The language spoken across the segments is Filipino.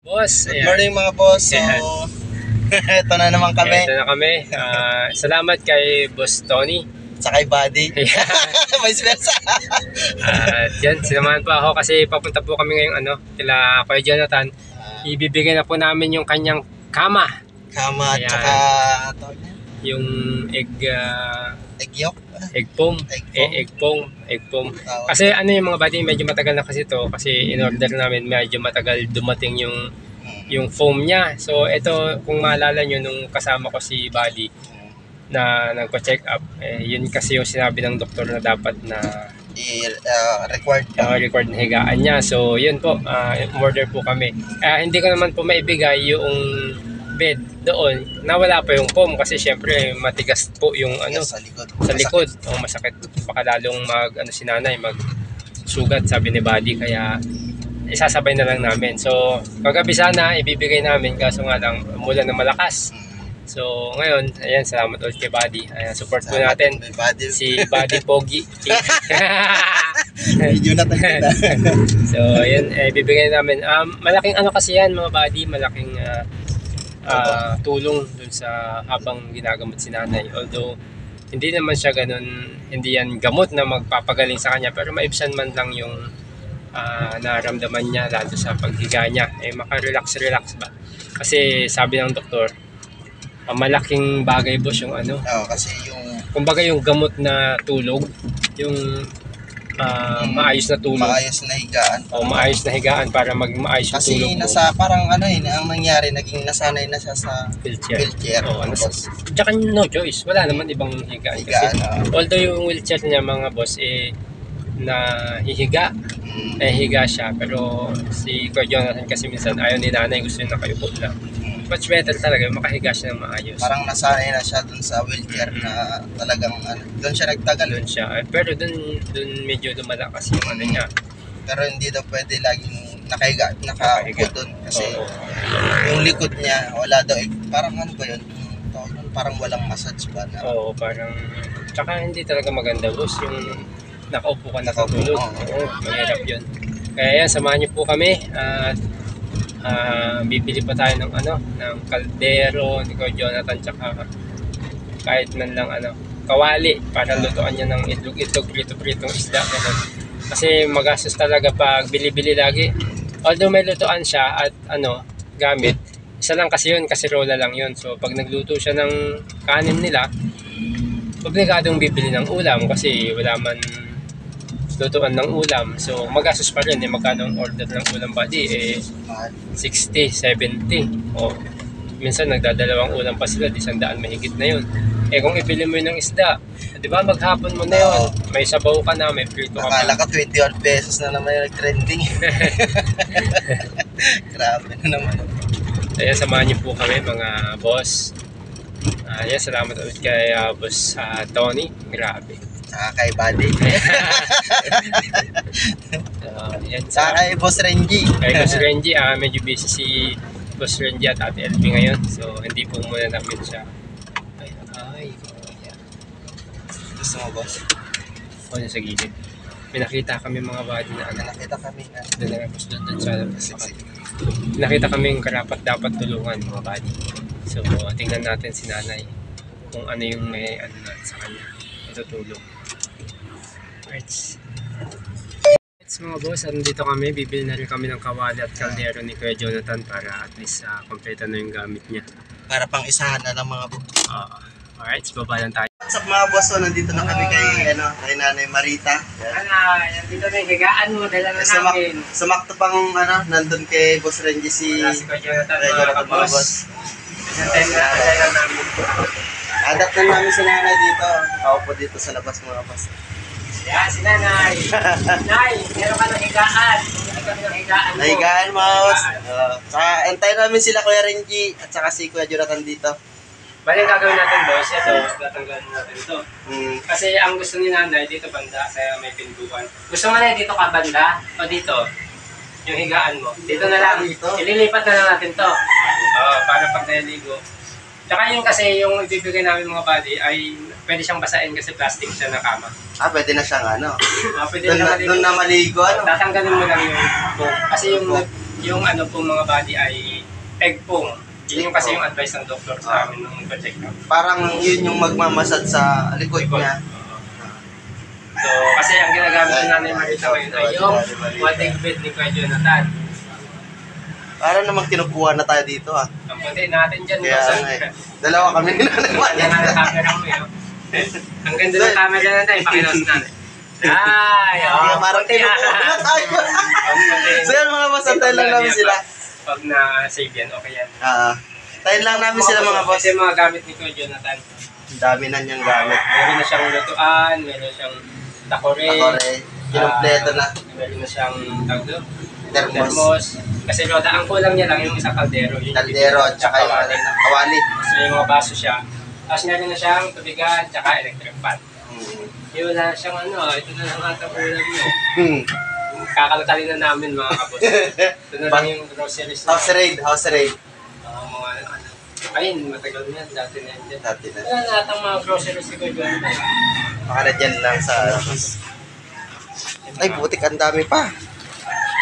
Boss, Good morning mga boss. So, ito na naman kami. Ito na kami. Salamat kay Boss Tony. Sa kay Buddy. Vice versa. At yan, sinamahan po ako kasi papunta po kami ngayong kila Kuya Jonathan. Ibibigay na po namin yung kanyang kama. Kama at saka yung egg yolk. Egg foam. Kasi yung mga buddy, medyo matagal na kasi to kasi in order namin medyo matagal dumating yung foam niya. So ito, kung maalala nyo nung kasama ko si Buddy na nagpa-check up, yun kasi yung sinabi ng doktor na dapat na required na higaan niya. So yun po, order po kami. Hindi ko naman po maibigay yung bed doon na wala pa yung foam kasi syempre matigas po yung sa likod. Masakit. Baka lalong si nanay magsugat, sabi ni Buddy, kaya isasabay na lang namin. So kagabi sana ibibigay namin, kaso nga lang umulan na malakas. So ngayon, ayan, salamat ulit kay Buddy. Ayan, support po natin si Buddy Pogi. Video na tayo. So ayan, ibibigay namin. Malaking kasi yan mga Buddy, malaking tulong dun sa habang ginagamot si nanay. Although hindi naman siya ganun, hindi yan gamot na magpapagaling sa kanya, pero maibsan man lang yung naramdaman niya lalo sa paghiga niya, maka-relax ba, kasi sabi ng doktor, malaking bagay boss yung kasi yung kumbaga yung gamot na tulog, yung maayos na tulog, maayos na higaan, maayos na higaan para maging maayos yung tulog mo. Kasi parang ang nangyari, naging nasanay na siya sa wheelchair. Tsaka no choice, wala naman ibang higaan kasi although yung wheelchair niya mga boss na hihiga, higa siya, pero si Kuya Jonathan kasi minsan ayaw ni nanay, gusto niya nakayupo lang. Much better talaga makahiga siya ng maayos. Parang nasanay na siya dun sa wheelchair na talagang doon siya nagtagal. Doon siya, pero doon medyo lumala kasi yung niya. Pero hindi daw pwede laging nakaupo doon kasi yung likod niya wala daw, parang ba yun, parang walang massage ba na. Parang tsaka hindi talaga maganda boss yung nakaupo ka nakatulog. Mahirap yun. Kaya yan, samahan niyo po kami at bibili pa tayo ng kaldero ni Kuya Jonathan, tsaka kahit man lang kawali para lutuan niya ng itlog, pritong isda ganun. Kasi magastos talaga pag bili-bili lagi. Although may lutuan siya at gamit, isa lang kasi yun, kasirola lang yun. So pag nagluto siya ng kanin nila, obligadong bibili ng ulam kasi wala man lutuan ng ulam. So magastos pa rin. Magkano ang order ng ulam Buddy? 60, 70. Minsan nagdadalawang ulam pa sila, 100 mahigit na yun. Kung ibili mo yun ng isda, di ba maghapon mo na yun, may sabaw ka na, may prito ka. Akala ka 21 pesos na naman yung nag-trending. Grabe na naman. Kaya samahan niyo po kami mga boss. Salamat ulit kay Boss Tony. Grabe. Saka kay Buddy. Saka kay Boss Renji. Kay Boss Renji, medyo busy si Boss Renji at Ate LB ngayon. So hindi po muna namin siya. Gusto mo boss? Sa gilid. May nakita kami mga Buddy na nakita kami na doon sa nakita kami yung karapat dapat tulungan mga Buddy. So tingnan natin si nanay kung ano yung may sa kanya matutulong. Alright mga boss, dito kami, bibili na rin kami ng kawali at kaldero ni Kuya Jonathan para at least kompleto na yung gamit niya. Para pang isahan na ng mga boss. Alright, baba lang tayo. What's up mga boss? Nandito na kami kay Nanay Marita. Nandito na yung higaan mo, dala na namin. Sumakto pang nandun kay Boss Renji si Kuya Jonathan mga boss. Adat na namin si nanay dito. Ako po dito sa labas mga boss. Yan, si nanay. Nay, meron ka ng higaan. Nahigaan mga boss. Antayin namin sila Kuya Renji at saka si Kuya Jonathan dito. Bali ang gagawin natin boss, ito, tatanggalin natin ito. Kasi ang gusto ni nanay dito banda, kaya may pintuan. Gusto mo na dito ka banda o dito? Yung higaan mo. Dito na lang. Ililipat na lang natin to. Para pag naligo. Tsaka yung kasi yung ibibigay namin mga Buddy ay pwede siyang basain kasi plastic siya na kama. Pwede na siyang pwede na doon na maligo. Tatanggalin mo lang yung kasi yung yung ano po mga body ay peg pong. Yun yung kasi yung advice ng doktor sa amin nung nagpa-check up. Parang yun yung magmamasad sa likod niya. So, kasi ang ginagamit ni Nanay Marita ngayon ay yung water bed ni Kuya Jonathan. Para namang kinukuha na tayo dito ah. Ang puti natin dyan. Kaya nga eh. Dalawa kami ni Nanay Yan Marita. ang camera mo yun. Ang ganda ng camera na tayo, pakinos na. Ay, oh, Parang kinukuha na tayo. So yan mga boss, antayin lang namin sila. Pag na-save yan, okay yan. Tayin lang namin sila mga boss. Kasi mga gamit ni Kuya Jonathan. Ang dami na niyang gamit. Meron na siyang lutuan, meron siyang takore. Kinumpleto na. Meron na siyang tagdo. Thermos. Kasi Roda, ang kulang niya lang yung isang kaldero. Kaldero at saka yung kawali. Kasi yung mga baso siya. Tapos meron na siyang tubigan, tsaka electric pan. Yun na siyang ano, ito na lang ata kulang niyo. Kakalkalin na namin mga kapos. Ito na lang yung groceries na. House raid. Mga ano. Ayun, matagal na yan. Dati na yan. Dati na. Wala lahat ang mga groceries ni Kuya Jonathan. Baka na dyan lang sa Ay, butik, ang dami pa.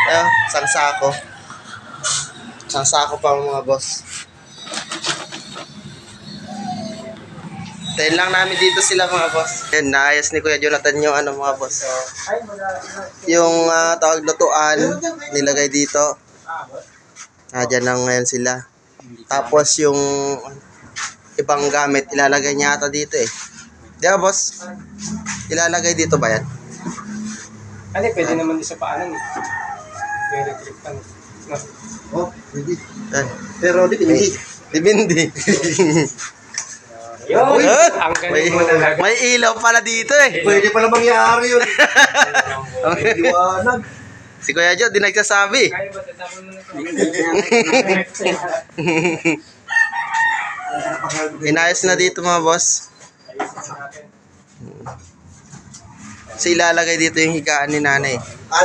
Ayun, isang sako. Isang sako pa mga boss. Tayin lang namin dito sila mga boss. Ayun, naayos ni Kuya Jonathan yung ano mga boss. Yung tawag lutuan, nilagay dito. Diyan lang ngayon sila. Tapos yung ibang gamit, ilalagay niya ata dito eh. Di ba boss? Ilalagay dito ba yan? Ano, pwede naman din sa paanan eh. May electric pan. No? Oh, pwede. Pero dipindi. Yun! Ang may, galing mo talaga. may ilaw pala dito eh. Pwede pala mangyari yun. Liwanag. Si Kuya Jo, di nagsasabi. Kaya ba tatapon mo na ito? Inayos na dito mga boss. Ayusin natin. So ilalagay dito yung higaan ni nanay.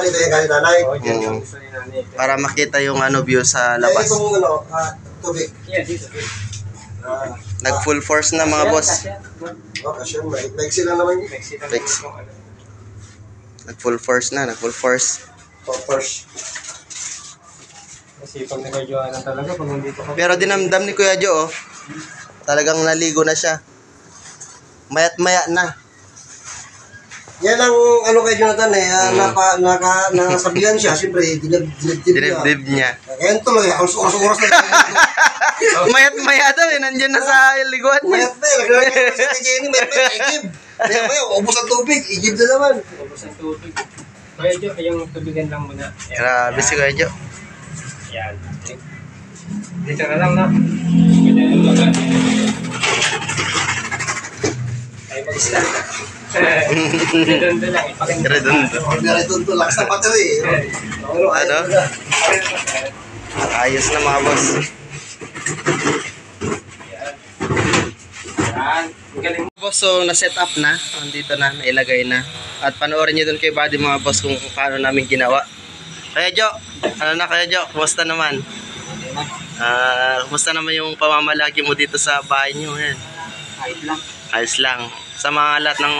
Dito yung kanya nanay. Oo, dyan yung gusto ni Nanay. Para makita yung ano view sa labas. Itong ano, tubig. Yeah, dito. Nag full force na mga boss. Kasi maiksi lang naman yun. Flex. Nag full force na, nag full force. First. Kasi pag nag-joanan talaga, pag nandito ka. Pero dinamdam ni Kuya Jo, oh. Talagang naligo na siya. Mayat maya na. Yan ang ano kay Jonathan eh, nasabihan siya, siyempre, dinibdib niya. Dinibdib niya. Kaya tuloy, oras na. Mayat maya daw eh, nandyan na sa liguan niya. Mayat na, naglalagay sa kay Jenny, mayat na, igib. Maya, ubos ang tubig, igib na naman. Ubus ang tubig. Kaya Jo, yung tubigan lang muna. Ayan. Grabe si Kuya Jo. Yan. Dito na lang na. Pwede yung lagat. Ay, mag-start na. Redondo lang. Redondo. Redondo lang sa battery. Ano? Ayos na mga boss. Yan. Yan. Ang galing. Boss, so na-set up na. Nandito na, nailagay na. At panoorin nyo doon kay Buddy mga boss kung paano namin ginawa. Kaya Jo, ano na Kaya Jo? Kumusta naman? Kumusta naman yung pamamalagi mo dito sa bahay nyo? Yan. Kahit lang. Ayos lang. Sa mga lahat ng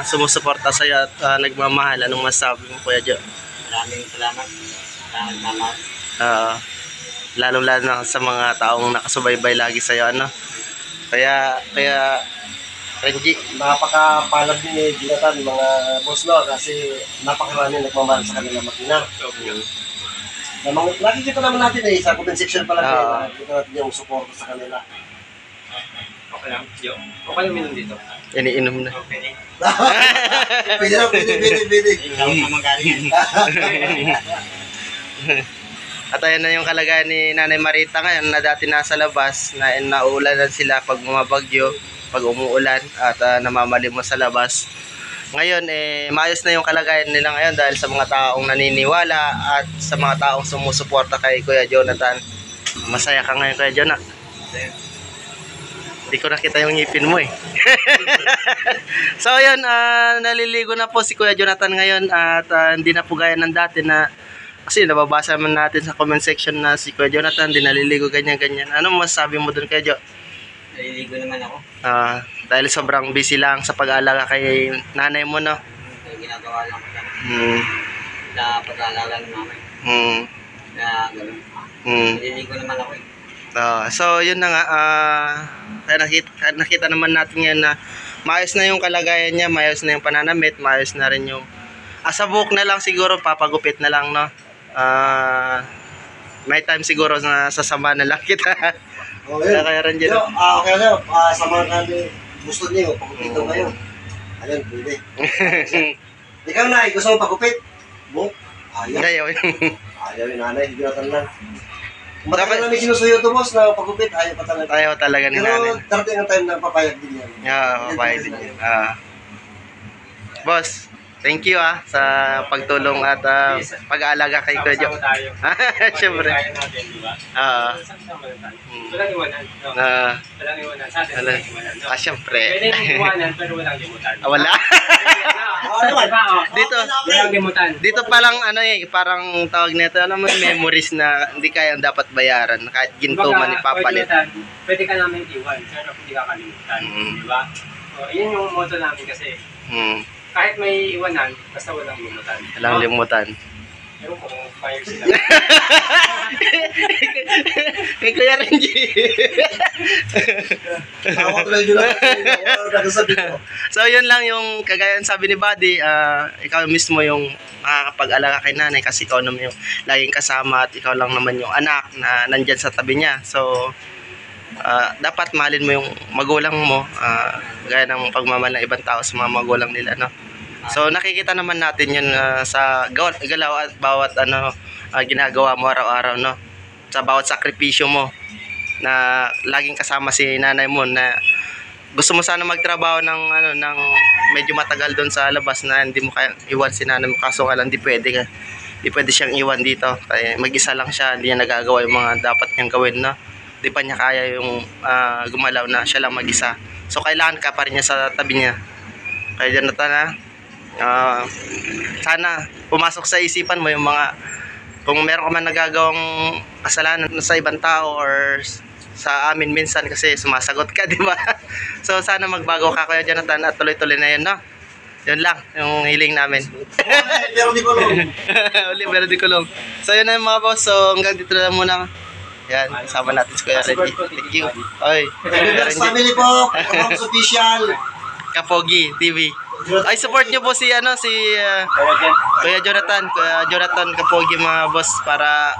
sumusuporta sa'yo at nagmamahal, anong masabi mo Kuya Jo? Maraming salamat. Salamat. Lalo-lalo na sa mga taong nakasubaybay lagi sa'yo, ano? Kaya Renji, Napakapalad ni Jonathan, mga boss no, kasi napakarami nagmamahal sa kanila makina. Nakikita naman natin eh, sa comment section pala nakikita natin yung support sa kanila. Okay lang. Jo. Okay lang minum dito. iniinom na. Okay. Pwede na, pwede. Ikaw naman galing. At ayan na yung kalagayan ni Nanay Marita ngayon na dati nasa labas, na nauulanan sila pag bumabagyo, pag umuulan at namamalimos sa labas. Ngayon maayos na yung kalagayan nila ngayon dahil sa mga taong naniniwala at sa mga taong sumusuporta kay Kuya Jonathan. Masaya ka ngayon Kuya Jonathan? Hindi ko nakita yung ngipin mo eh. So ayun, naliligo na po si Kuya Jonathan ngayon at hindi na po gaya ng dati na kasi nababasa naman natin sa comment section na si Kuya Jonathan di naliligo ganyan-ganyan. Ano masasabi mo dun Kuya Jo? Naliligo naman ako. Dahil sobrang busy lang sa pag-aalaga kay nanay mo, no? Ginagawa lang ko lang Hmm. sa pag-aalaga ng mamay. Hmm. Kaya ganun. Mm. Naliligo naman ako eh. So, yun na nga. Kaya nakita naman natin yan na maayos na yung kalagayan niya, maayos na yung pananamit, maayos na rin yung... sa buhok na lang siguro, papagupit na lang, no? May time siguro na sasama na lang kita. Okay. Kaya rin dyan. Okay na, sama kami. Gusto niyo, pagupito kayo. Ayun, pwede. Ikaw na, gusto mo pagupit? Buhok? Ayaw. Ayaw. Ayaw yung nanay, hindi natin lang. Matagal namin sinusuyo ito, boss, na pagupit, ayaw pa talaga. Ayaw talaga ni nanay. Pero darating ang time na papayag din yan. Papayag din yan. Boss, thank you sa pagtulong at pag-aalaga kay Kuya Jo. Sama tayo. Siyempre. Kaya natin, di ba? Sama na tayo. Walang iwanan. No? Walang iwanan. Sa atin, walang iwanan. No? Siyempre. Pwede yung iwanan, pero walang limutan. Wala. Dito. Walang limutan. Dito palang parang tawag nito, alam mo yung memories na hindi kayang dapat bayaran kahit ginto man ipapalit. Pwede ka namin iwan, pero hindi ka kalimutan. Di ba? So, yun yung motto namin kasi. Kahit may iwanan, basta walang limutan. Walang limutan. Ewan ko kung payag sila. Kay Kuya Renji. Tawag lang yun lang. So yun lang yung kagaya ng sabi ni Buddy, ikaw mismo yung makakapag-alaga kay nanay kasi ikaw naman yung laging kasama at ikaw lang naman yung anak na nandyan sa tabi niya. So dapat mahalin mo yung magulang mo, gaya ng pagmamahal ng ibang tao sa mga magulang nila, no? So nakikita naman natin yun sa galaw at bawat ginagawa mo araw-araw, no? Sa bawat sakripisyo mo na laging kasama si nanay mo na gusto mo sana magtrabaho ng medyo matagal doon sa labas na hindi mo kaya iwan si nanay mo, kaso nga lang hindi pwede siyang iwan dito kaya mag-isa lang siya, hindi niya nagagawa yung mga dapat niyang gawin, no? Di pa niya kaya yung gumalaw na siya lang mag-isa, so kailangan ka pa rin niya sa tabi niya. Kaya Jonathan, sana pumasok sa isipan mo yung mga, kung meron ka man nagagawang kasalanan sa ibang tao or sa amin minsan kasi sumasagot ka, di ba? So sana magbago ka, Kuya Jonathan, at tuloy-tuloy na yun, no? Yun lang yung hiling namin. Pero di ko lang. Pero di ko lang. So yun na yung mga boss, so hanggang dito na lang muna. Yan, kasama natin si Kuya Renji. Thank you. Oy, Rivers family po, Kamams Official. Kapogi TV. Ay, support nyo po si Kuya Jonathan Kapogi, mga boss, para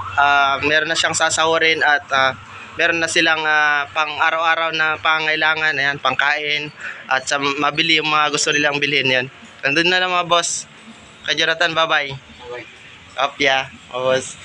meron na siyang sasahurin at meron na silang pang araw-araw na pangailangan, ayan, pangkain at sa mabili yung mga gusto nilang bilhin, yan. Nandun na lang mga boss. Kuya Jonathan, bye-bye. Opya, boss.